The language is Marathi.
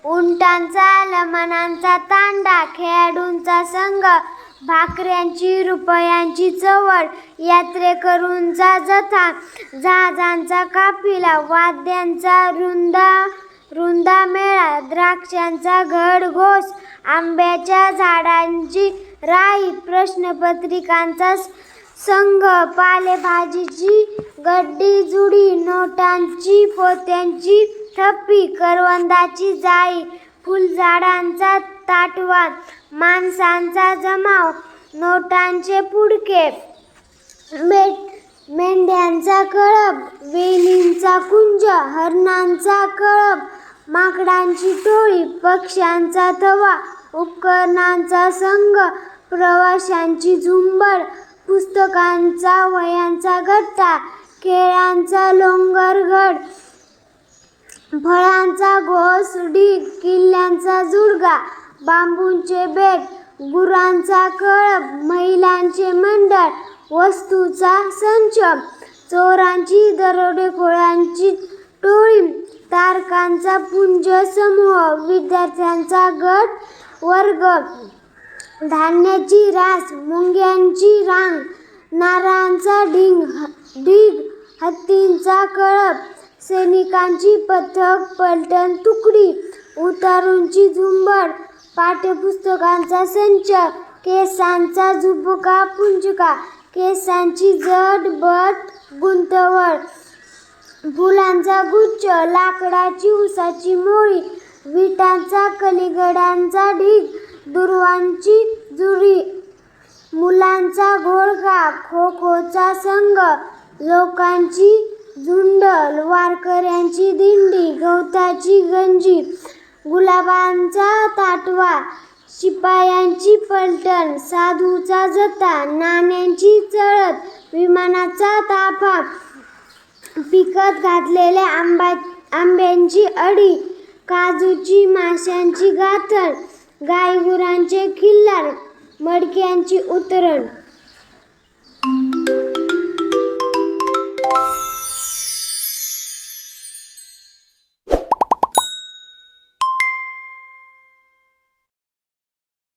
उंटांचा लमणांचा तांडा, खेळाडूंचा संघ, भाकऱ्यांची रुपयांची चवड, यात्रेकरूंचा जथा, जहाजांचा काफिला, वाद्यांचा रुंदा मेळा, द्राक्षांचा घोष, आंब्याच्या झाडांची राई, प्रश्नपत्रिकांचा संघ, पालेभाजीची गड्डी जुडी, नोटांची पोत्यांची थप्पी, करवंदाची जाळी, फुलझाडांचा ताटवाद, माणसांचा जमाव, नोटांचे पुडके, मेंढ्यांचा कळप, वेलींचा कुंज, हरणांचा कळप, माकडांची टोळी, पक्ष्यांचा थवा, उपकरणांचा संघ, प्रवाशांची झुंबड, पुस्तकांचा वह्यांचा गठ्ठा, केळ्यांचा लोंगरगड, फळांचा घोस ढीग, किल्ल्यांचा जुडगा, बांबूंचे बेट, गुरांचा कळप, महिलांचे मंडळ, वस्तूचा संच, चोरांची दरोडेखोरांची टोळी, तारकांचा पुंज समूह, विद्यार्थ्यांचा गट वर्ग, धान्याची रास, मुंग्यांची रांग, नारळांचा ढीग, हत्तींचा कळप, सैनिकांची पथक पलटण तुकडी, उतारूंची झुंबड, पाठ्यपुस्तकांचा संच, केसांचा झुपका पुंजका, केसांची जड-बड गुंतवड, फुलांचा गुच्छ, लाकडाची उसाची मोळी, विटांचा कलिंगडांचा ढीग, दुर्वांची जुरी, मुलांचा घोळका, खो-खोचा संघ, लोकांची झुंड, वारकऱ्यांची दिंडी, गवताची गंजी, गुलाबांचा ताटवा, शिपायांची पलटण, साधूचा जथा, नाण्यांची चळत, विमानाचा ताफा, पिकत घातलेल्या आंब्याची अडी, काजूची माशांची गाठण, गायगुरांचे खिल्लार, मडक्यांची उतरण.